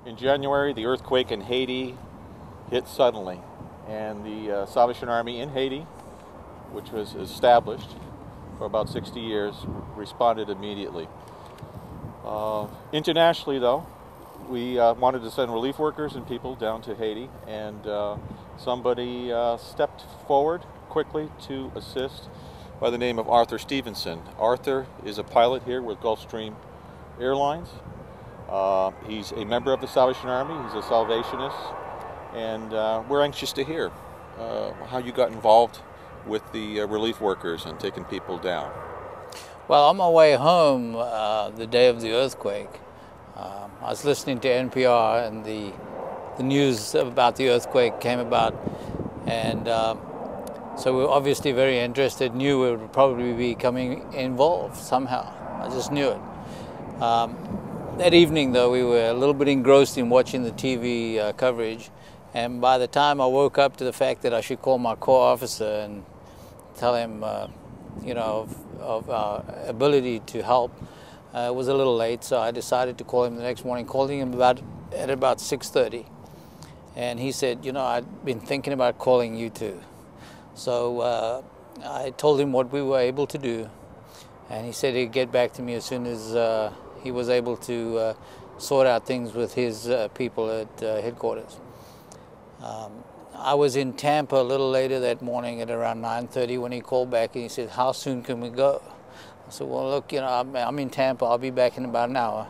In January, the earthquake in Haiti hit suddenly, and the Salvation Army in Haiti, which was established for about 60 years, responded immediately. Internationally, though, we wanted to send relief workers and people down to Haiti, and somebody stepped forward quickly to assist by the name of Arthur Stevenson. Arthur is a pilot here with Gulfstream Airlines. He's a member of the Salvation Army. He's a Salvationist, and we're anxious to hear how you got involved with the relief workers and taking people down. Well, on my way home the day of the earthquake, I was listening to NPR, and the news about the earthquake came about, and so we were obviously very interested, knew we would probably be becoming involved somehow. I just knew it. That evening, though, we were a little bit engrossed in watching the TV coverage, and by the time I woke up to the fact that I should call my corps officer and tell him, of our ability to help, it was a little late, so I decided to call him the next morning, calling him at about 6:30. And he said, I'd been thinking about calling you too. So I told him what we were able to do, and he said he'd get back to me as soon as he was able to sort out things with his people at headquarters. I was in Tampa a little later that morning at around 9:30 when he called back, and he said, "How soon can we go?" I said, "Well, look, I'm in Tampa. I'll be back in about an hour."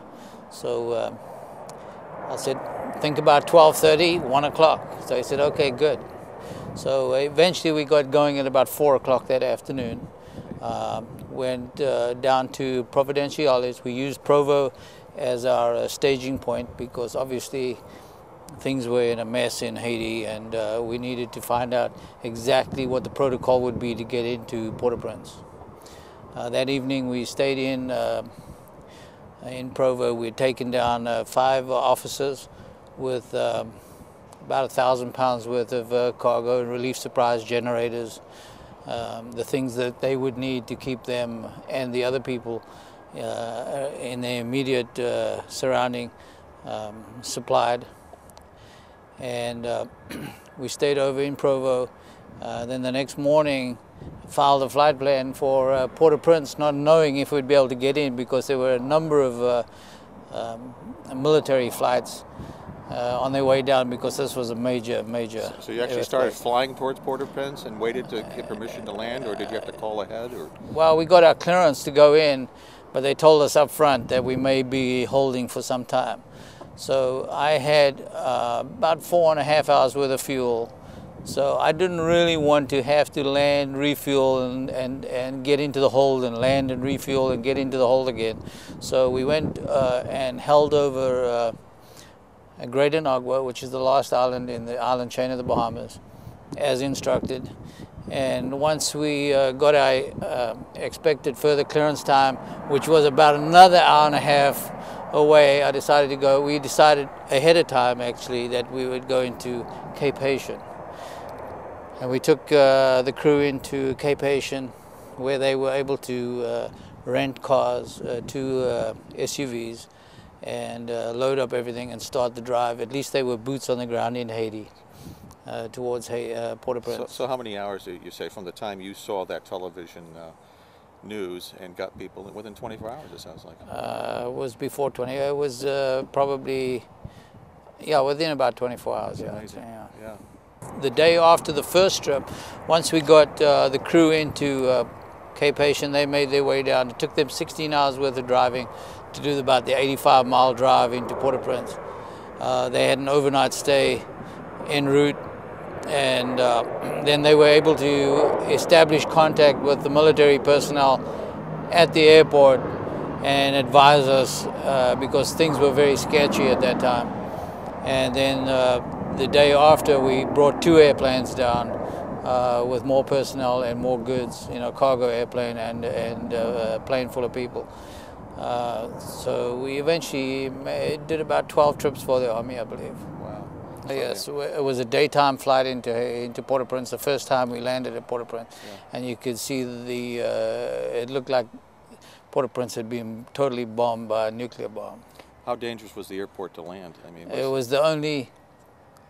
So I said, "Think about 12:30, 1 o'clock." So he said, "Okay, good." So eventually we got going at about 4 o'clock that afternoon. Went down to Providenciales. We used Provo as our staging point because obviously things were in a mess in Haiti, and we needed to find out exactly what the protocol would be to get into Port-au-Prince. That evening we stayed in Provo. We had taken down 5 officers with about 1,000 pounds worth of cargo, relief supplies, generators, the things that they would need to keep them and the other people in the immediate surrounding supplied. And we stayed over in Provo. Then the next morning filed a flight plan for Port-au-Prince, not knowing if we'd be able to get in because there were a number of military flights on their way down, because this was a major So you actually started flying towards Port-au-Prince and waited to get permission to land, or did you have to call ahead? Or? Well, we got our clearance to go in, but they told us up front that we may be holding for some time. So I had about 4.5 hours worth of fuel. So I didn't really want to have to land, refuel, and get into the hold, and land and refuel and get into the hold again. So we went and held over Great Anagua, which is the last island in the island chain of the Bahamas, as instructed. And once we got our expected further clearance time, which was about another hour and a half away, I decided to go. We decided ahead of time, actually, that we would go into Cape Haitian. And we took the crew into Cape Haitian, where they were able to rent cars, 2 SUVs, and load up everything and start the drive. At least they were boots on the ground in Haiti towards Port-au-Prince. So how many hours did you say from the time you saw that television news and got people within 24 hours, it sounds like? It was before 20. It was probably, within about 24 hours. Yeah. The day after the first trip, once we got the crew into Cape Haitian, they made their way down. It took them 16 hours worth of driving to do about the 85-mile drive into Port-au-Prince. They had an overnight stay en route, and then they were able to establish contact with the military personnel at the airport and advise us because things were very sketchy at that time. And then the day after, we brought 2 airplanes down with more personnel and more goods, cargo airplane and a plane full of people. So we eventually did about 12 trips for the Army, I believe. Wow. Yes, it was a daytime flight into Port-au-Prince, the first time we landed at Port-au-Prince. Yeah. And you could see it looked like Port-au-Prince had been totally bombed by a nuclear bomb. How dangerous was the airport to land? I mean, It was the only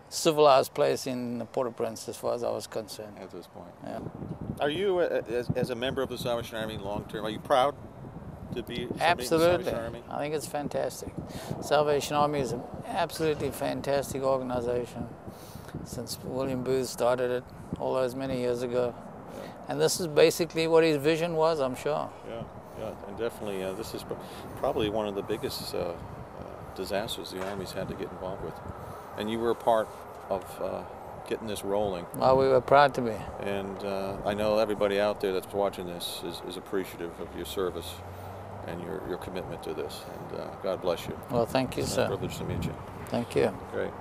civilized place in Port-au-Prince as far as I was concerned. at this point. Yeah. Are you, as a member of the Salvation Army long term, are you proud to be somebody in the Absolutely. Salvation Army? I think it's fantastic. Salvation Army is an absolutely fantastic organization since William Booth started it all those many years ago. Yeah. And this is basically what his vision was, I'm sure. Yeah, yeah, and definitely this is probably one of the biggest disasters the Army's had to get involved with. And you were a part of getting this rolling. Well, we were proud to be. And I know everybody out there that's watching this is appreciative of your service and your commitment to this. And God bless you. Well, thank you, It's a sir. privilege to meet you. Thank you. Great.